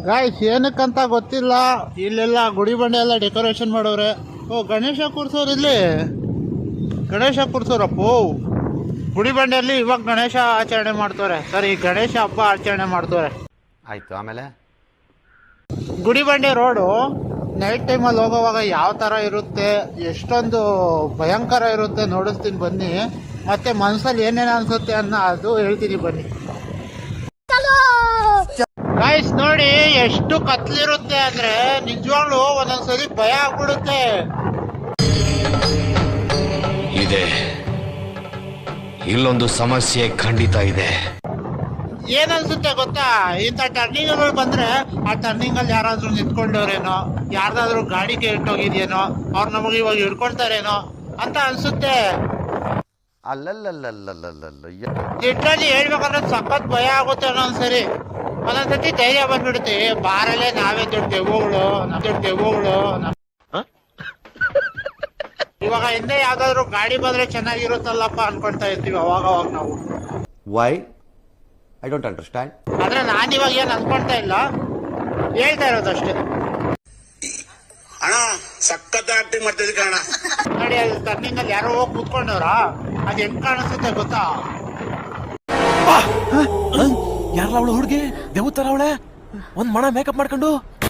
Guys ಏನಕ್ಕಂತ ಗೊತ್ತಿಲ್ಲ, ಇಲ್ಲೆಲ್ಲ ಗುಡಿ ಬಂಡೆ ಎಲ್ಲ ಡೆಕೋರೇಷನ್ ಮಾಡೋರೆ. ಓ ಗಣೇಶ ಕೂರ್ಸೋರು, ಇಲ್ಲಿ ಗಣೇಶ ಕೂರ್ಸೋರಪ್ಪ. ಗುಡಿ ಬಂಡೆಯಲ್ಲಿ ಇವಾಗ ಗಣೇಶ ಆಚರಣೆ ಮಾಡ್ತಾರೆ. ಸರಿ, ಗಣೇಶ ಹಬ್ಬ ಆಚರಣೆ ಮಾಡ್ತಾರೆ. ಆಯ್ತು, ಆಮೇಲೆ ಗುಡಿ ಬಂಡೆ ರೋಡು ನೈಟ್ ಟೈಮಲ್ಲಿ ಹೋಗೋವಾಗ ಯಾವ ಥರ ಇರುತ್ತೆ, ಎಷ್ಟೊಂದು ಭಯಂಕರ ಇರುತ್ತೆ ನೋಡಿಸ್ತೀನಿ ಬನ್ನಿ. ಮತ್ತೆ ಮನಸ್ಸಲ್ಲಿ ಏನೇನು ಅನ್ಸುತ್ತೆ ಅನ್ನೋ ಅದು ಹೇಳ್ತೀನಿ ಬನ್ನಿ. ಗಾಯ್ಸ್ ನೋಡಿ, ಎಷ್ಟು ಕತ್ಲಿರುತ್ತೆ ಅಂದ್ರೆ ನಿಜವಾಗ್ಲೂ ಒಂದೊಂದ್ಸರಿ ಭಯ ಆಗ್ಬಿಡುತ್ತೆ. ಇದೆ, ಇಲ್ಲೊಂದು ಸಮಸ್ಯೆ ಖಂಡಿತ ಇದೆ. ಏನನ್ಸುತ್ತೆ ಗೊತ್ತಾ, ಇಂಥ ಟರ್ನಿಂಗ್ಗಳು ಬಂದ್ರೆ ಆ ಟರ್ನಿಂಗ್ ಅಲ್ಲಿ ಯಾರಾದ್ರೂ ನಿಂತ್ಕೊಂಡವ್ರೇನೋ, ಯಾರ್ದಾದ್ರೂ ಗಾಡಿ ಕೆಟ್ಟೋಗಿದ್ಯೇನೋ, ಅವ್ರು ನಮಗೆ ಇವಾಗ ಹಿಡ್ಕೊಳ್ತಾರೇನೋ ಅಂತ ಅನ್ಸುತ್ತೆ. ಲಿಟ್ರಲಿ ಹೇಳ್ಬೇಕಂದ್ರೆ ಸಖತ್ ಭಯ ಆಗುತ್ತೆ. ಒಂದೊಂದ್ಸತಿ ಧೈರ್ಯ ಬಂದ್ಬಿಡುತ್ತೆ, ಬಾರಲ್ಲೇ ನಾವೇ ದೊಡ್ಡ ದೆವ್ವಗಳು, ಇವಾಗ ಹಿಂದೆ ಯಾವ್ದಾದ್ರು ಗಾಡಿ ಬಂದ್ರೆ ಚೆನ್ನಾಗಿರುತ್ತಲ್ಲಪ್ಪ ಅನ್ಕೊಳ್ತಾ ಇರ್ತೀವಿ ಅವಾಗ ನಾವು. Why I don't understand. ಆದ್ರೆ ನಾನಿವಾಗ ಏನ್ ಅನ್ಕೊಳ್ತಾ ಇಲ್ಲ, ಹೇಳ್ತಾ ಇರೋದಷ್ಟೇ. ಅಣ್ಣ ಸಖತ್ ಆಕ್ಟಿಂಗ್ ಮಾಡ್ತಿದ್ದೆ ಕಣ. ನೋಡಿ, ಅದು ಟರ್ನಿಂಗ್ ಅಲ್ಲಿ ಯಾರೋ ಹೋಗಿ ಕೂತ್ಕೊಂಡವ್ರ, ಅದ್ ಹೆಂಗ್ ಕಾಣಿಸುತ್ತೆ ಗೊತ್ತಾ? ಯಾರಲ್ಲ ಅವಳು ಹುಡುಗಿ ದೇವ್ ತರ ಅವಳೆ, ಒಂದ್ ಮಣ ಮೇಕಪ್ ಮಾಡ್ಕೊಂಡು